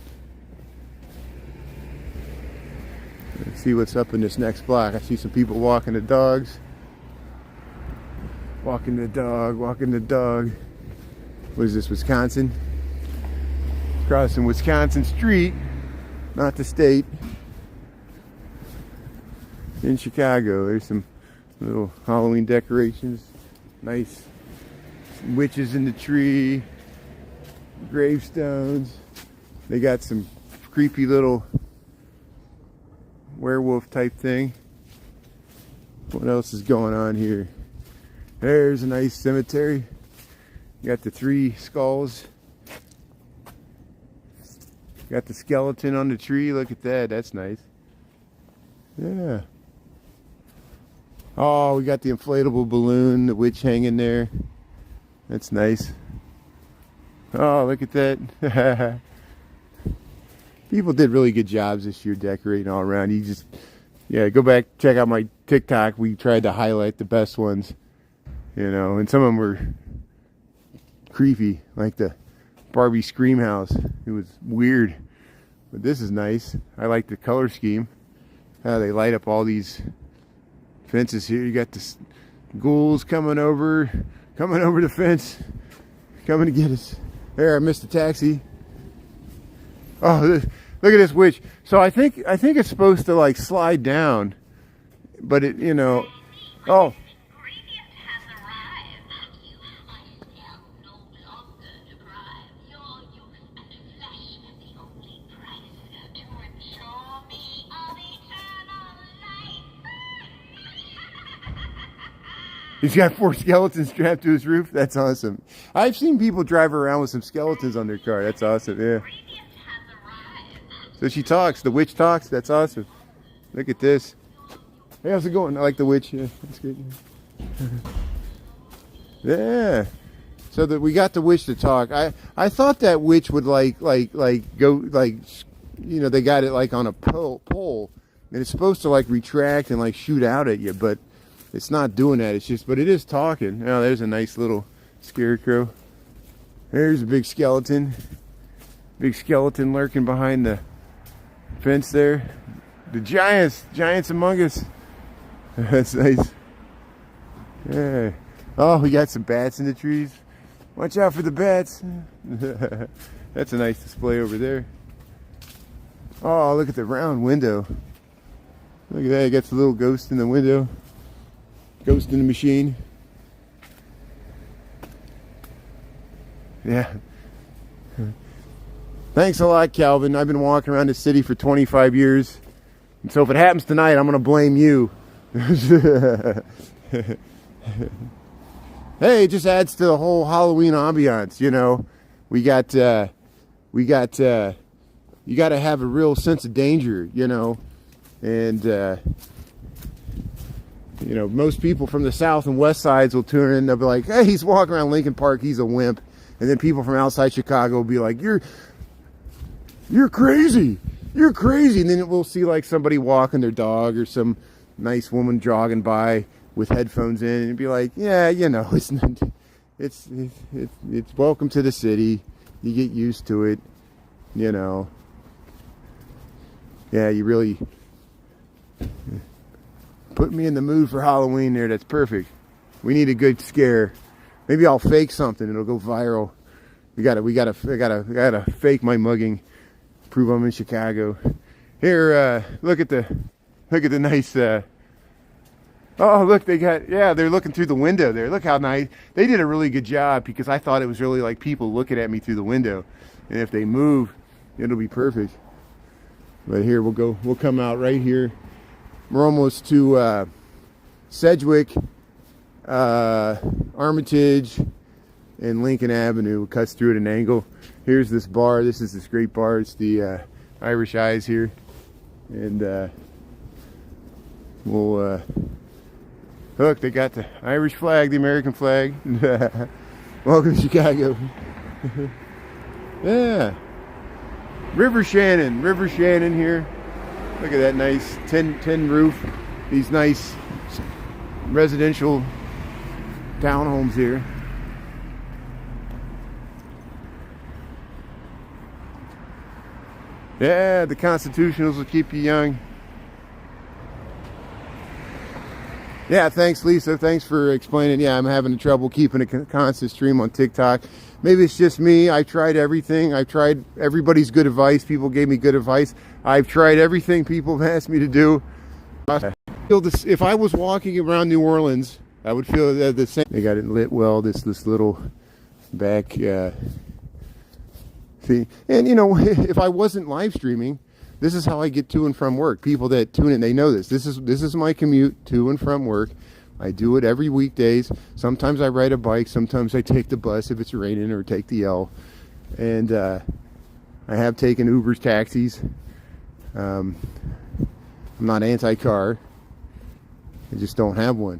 Let's see what's up in this next block. I see some people walking the dogs. Walking the dog. What is this, Wisconsin? Crossing Wisconsin Street, not the state. In Chicago, there's some little Halloween decorations. Nice. Some witches in the tree. Gravestones. They got some creepy little werewolf type thing. What else is going on here? There's a nice cemetery. You got the 3 skulls. Got the skeleton on the tree. Look at that. That's nice. Yeah. Oh, we got the inflatable balloon, the witch hanging there. That's nice. Oh, look at that. People did really good jobs this year decorating all around. You just, yeah, go back, check out my TikTok. We tried to highlight the best ones, you know, and some of them were creepy, like the Barbie Scream House. It was weird, but this is nice. I like the color scheme. How they light up all these fences here. You got the ghouls coming over the fence, coming to get us. There, I missed the taxi. Oh, look at this witch. So I think it's supposed to like slide down, but it, you know. Oh. He's got 4 skeletons strapped to his roof. That's awesome. I've seen people drive around with some skeletons on their car. That's awesome. Yeah. So she talks. The witch talks. That's awesome. Look at this. Hey, how's it going? I like the witch. Yeah, that's good. Yeah. So that we got the witch to talk. I thought that witch would like go like, you know, they got it like on a pole, and it's supposed to like retract and like shoot out at you, but it's not doing that. It's just, but it is talking. Oh, there's a nice little scarecrow. There's a big skeleton. Big skeleton lurking behind the fence there. The giants among us. That's nice. Yeah. Oh, we got some bats in the trees. Watch out for the bats. That's a nice display over there. Oh, look at the round window. Look at that. It got the little ghost in the window. Ghost in the machine. Yeah. Thanks a lot, Calvin. I've been walking around the city for 25 years. And so if it happens tonight, I'm going to blame you. Hey, it just adds to the whole Halloween ambiance, you know. You got to have a real sense of danger, you know. And, you know, most people from the south and west sides will tune in. They'll be like, hey, he's walking around Lincoln Park. He's a wimp. And then people from outside Chicago will be like, you're crazy. You're crazy. And then we'll see like somebody walking their dog or some nice woman jogging by with headphones in and be like, yeah, you know, it's welcome to the city. You get used to it, you know. Yeah, you really put me in the mood for Halloween there. That's perfect. We need a good scare. Maybe I'll fake something. It'll go viral. I gotta fake my mugging. Prove I'm in Chicago. Here, look at the nice. Oh, look, they're looking through the window there. Look how nice. They did a really good job because I thought it was really like people looking at me through the window. And if they move, it'll be perfect. But here we'll come out right here. We're almost to Sedgwick, Armitage, and Lincoln Avenue. It cuts through at an angle. Here's this bar. This is this great bar. It's the Irish Eyes here. And we'll look, they got the Irish flag, the American flag. Welcome to Chicago. Yeah. River Shannon here. Look at that nice tin roof. These nice residential townhomes here. Yeah, the constitutionals will keep you young. Yeah, thanks, Lisa. Thanks for explaining. Yeah, I'm having trouble keeping a constant stream on TikTok. Maybe it's just me. I tried everything. I tried everybody's good advice. People gave me good advice. I've tried everything people have asked me to do. I feel this, if I was walking around New Orleans, I would feel the same. They got it lit well. This little back. See, and you know, if I wasn't live streaming, this is how I get to and from work. People that tune in, they know this. This is my commute to and from work. I do it every weekdays. Sometimes I ride a bike. Sometimes I take the bus if it's raining, or take the L. And I have taken Ubers, taxis. I'm not anti-car. I just don't have one.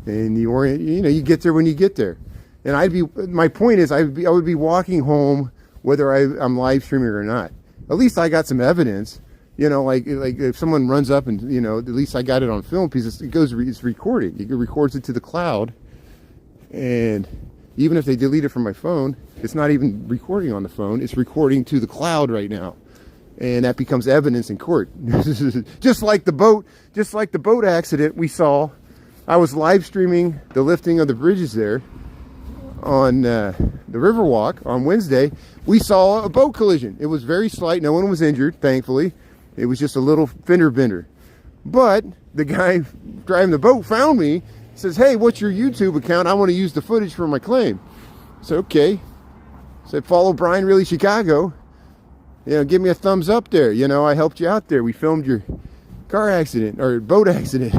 And you get there when you get there. And my point is, I would be walking home whether I'm live streaming or not. At least I got some evidence, like if someone runs up and, at least I got it on film, because it's recording. It records it to the cloud. And even if they delete it from my phone, it's not even recording on the phone. It's recording to the cloud right now. And that becomes evidence in court. just like the boat accident we saw. I was live streaming the lifting of the bridges there on the Riverwalk on Wednesday. We saw a boat collision. It was very slight. No one was injured, thankfully. It was just a little fender bender. But the guy driving the boat found me, says, "Hey, what's your YouTube account? I want to use the footage for my claim." I said, "Okay." I said, "Follow Brian Really Chicago. Give me a thumbs up there. I helped you out there. We filmed your car accident or boat accident."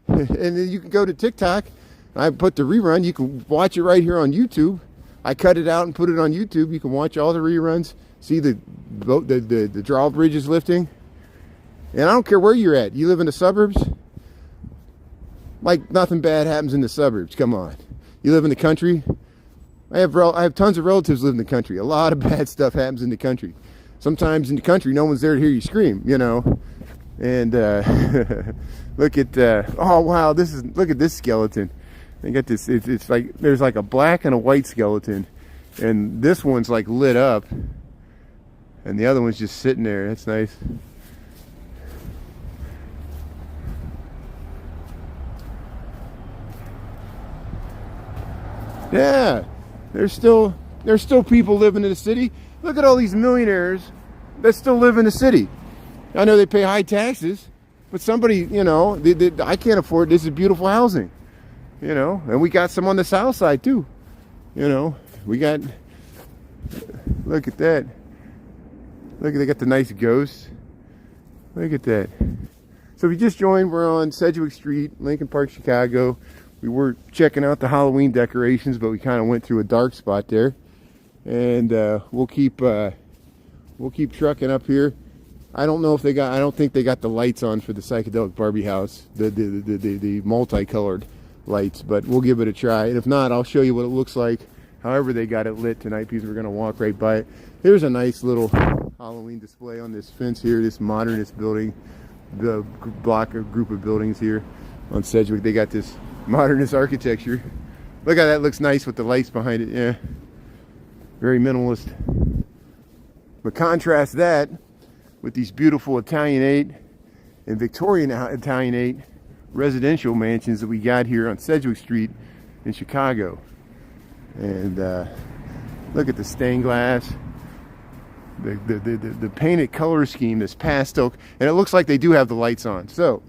And then you can go to TikTok. I put the rerun. You can watch it right here on YouTube. I cut it out and put it on YouTube. You can watch all the reruns. See the boat, the drawbridge lifting. And I don't care where you're at. You live in the suburbs? Like nothing bad happens in the suburbs. Come on. You live in the country? I have tons of relatives live in the country. A lot of bad stuff happens in the country. Sometimes in the country, no one's there to hear you scream, And look at oh wow, look at this skeleton. They got this. It's like there's like a black and a white skeleton, and this one's like lit up, and the other one's just sitting there. That's nice. Yeah, there's still people living in the city. Look at all these millionaires that still live in the city. I know they pay high taxes, but somebody, I can't afford. This is beautiful housing. And we got some on the south side too. We got, look at that. Look, they got the nice ghosts. Look at that. So if you just joined, we're on Sedgwick Street, Lincoln Park, Chicago. We were checking out the Halloween decorations, but we kind of went through a dark spot there. And we'll keep trucking up here. I don't think they got the lights on for the psychedelic Barbie house, the multicolored lights, but we'll give it a try. And if not, I'll show you what it looks like however they got it lit tonight, because we're going to walk right by it. Here's a nice little Halloween display on this fence here, this modernist building, the block or group of buildings here on Sedgwick. They got this modernist architecture. Look how that looks nice with the lights behind it. Yeah, very minimalist. But contrast that with these beautiful Italianate and Victorian Italianate residential mansions that we got here on Sedgwick Street in Chicago. And look at the stained glass, the painted color scheme, this pastel, and it looks like they do have the lights on. So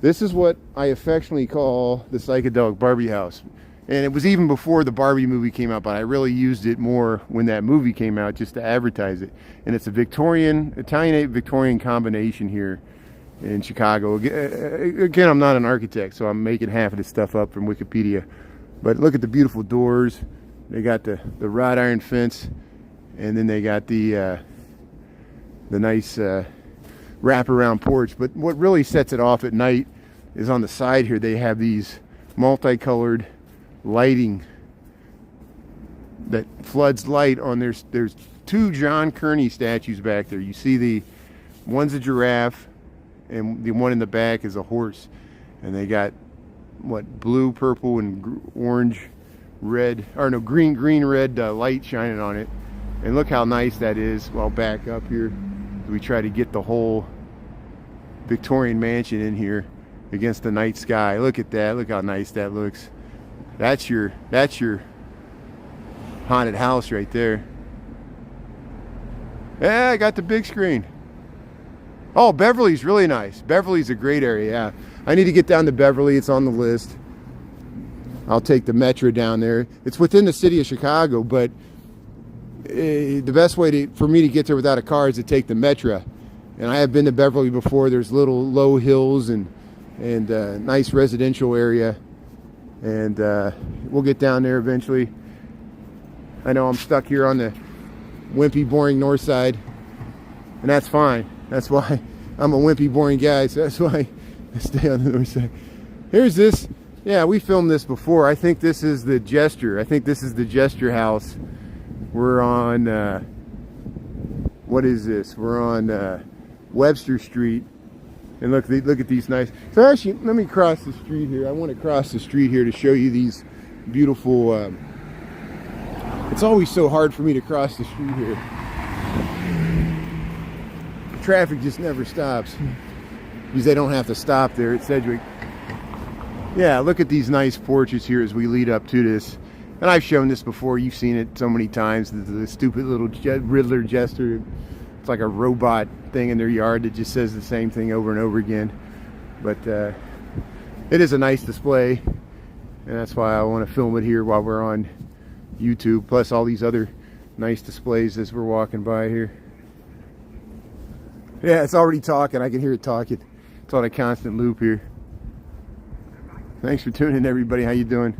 this is what I affectionately call the psychedelic Barbie house. And it was even before the Barbie movie came out, but I really used it more when that movie came out just to advertise it. And it's a Italianate Victorian combination here in Chicago. Again, I'm not an architect, so I'm making half of this stuff up from Wikipedia. But look at the beautiful doors. They got the wrought iron fence, and then they got the nice wraparound porch. But what really sets it off at night is on the side here. They have these multicolored lighting that floods light on. There's two John Kearney statues back there. You see one's a giraffe and the one in the back is a horse. And they got what, blue, purple, and orange, red, or no, green, red light shining on it. And look how nice that is. Well, back up here. We try to get the whole Victorian mansion in here against the night sky. Look at that. Look how nice that looks. That's your haunted house right there. Yeah, I got the big screen. Oh, Beverly's really nice. Beverly's a great area. Yeah, I need to get down to Beverly. It's on the list. I'll take the metro down there. It's within the city of Chicago, but the best way for me to get there without a car is to take the metro. And I have been to Beverly before. There's little low hills and nice residential area. And we'll get down there eventually. I know I'm stuck here on the wimpy, boring north side, and that's fine. That's why I'm a wimpy, boring guy, so that's why I stay on the north side. Here's this. Yeah, we filmed this before. I think this is the Jester. I think this is the Jester house. We're on, what is this? We're on Webster Street. And look at these nice. So actually, let me cross the street here. I want to cross the street here to show you these beautiful. It's always so hard for me to cross the street here. Traffic just never stops because they don't have to stop there at Sedgwick. Yeah, look at these nice porches here as we lead up to this. And I've shown this before. You've seen it so many times. The stupid little Riddler Jester. It's like a robot thing in their yard that just says the same thing over and over again. But it is a nice display, and that's why I want to film it here while we're on YouTube, plus all these other nice displays as we're walking by here. Yeah, it's already talking. I can hear it talking. It's on a constant loop here. Thanks for tuning in, everybody. How you doing?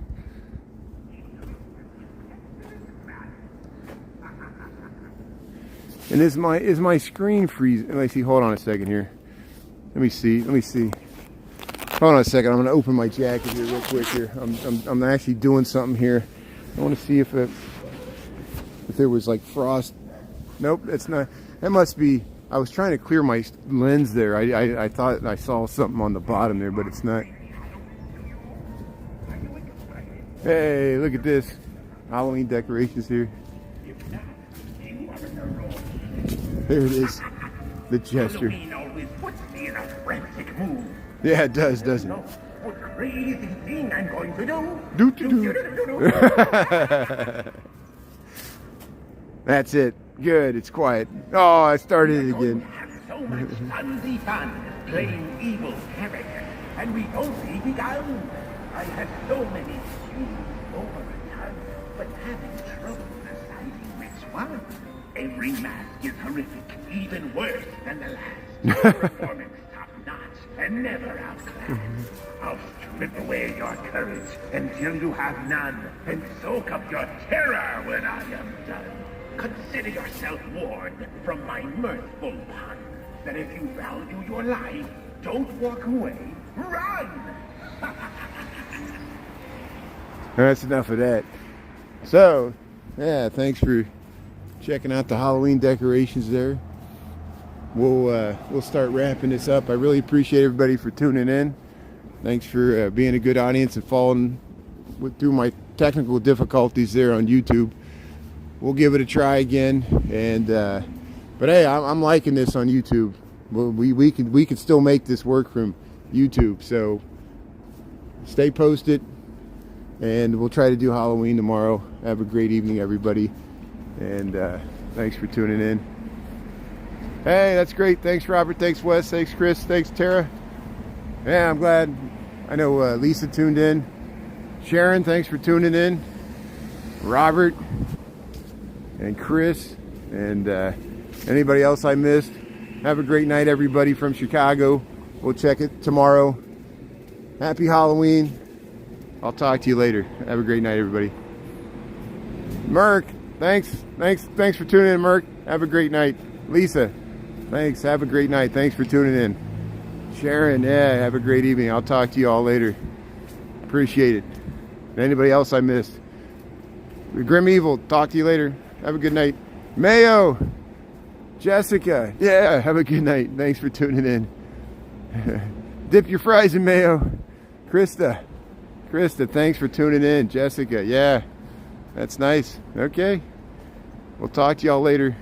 And is my screen freezing? Let me see. Hold on a second here. Let me see. Hold on a second. I'm going to open my jacket here real quick here. I'm actually doing something here. I want to see if there was like frost. Nope, that's not. That must be. I was trying to clear my lens there. I thought I saw something on the bottom there, but it's not. Hey, look at this. Halloween decorations here. There it is. The Jester. Yeah, it does, doesn't it? What crazy thing I'm going to do. That's it. Good, it's quiet. Oh, I started it again. Have so much clumsy fun playing evil characters, and we only begun. I had so many shoes over the time, but having trouble deciding which one. Every mask is horrific, even worse than the last. Performance top-notch and never outclassed. I'll strip away your courage until you have none, and soak up your terror when I am done. Consider yourself warned from my mirthful pun, that if you value your life, don't walk away, run! That's enough of that. So, yeah, thanks for checking out the Halloween decorations there. We'll start wrapping this up. I really appreciate everybody for tuning in. Thanks for being a good audience and following through my technical difficulties there on YouTube. We'll give it a try again. And but hey, I'm liking this on YouTube. We can still make this work from YouTube. So stay posted, and we'll try to do Halloween tomorrow. Have a great evening, everybody. And thanks for tuning in. Hey, that's great. Thanks, Robert. Thanks, Wes. Thanks, Chris. Thanks, Tara. Yeah, I'm glad. I know Lisa tuned in. Sharon, thanks for tuning in. Robert and Chris and anybody else I missed. Have a great night, everybody from Chicago. We'll check it tomorrow. Happy Halloween. I'll talk to you later. Have a great night, everybody. Merck. Thanks for tuning in, Merck. Have a great night. Lisa, thanks. Have a great night. Thanks for tuning in. Sharon, yeah, have a great evening. I'll talk to you all later. Appreciate it. And anybody else I missed. Grim Evil, talk to you later. Have a good night. Mayo, Jessica, yeah, have a good night. Thanks for tuning in. Dip your fries in mayo. Krista, thanks for tuning in. Jessica, yeah, that's nice. Okay, we'll talk to y'all later.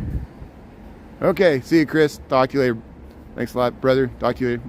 Okay, see you, Chris. Talk to you later. Thanks a lot, brother. Talk to you later.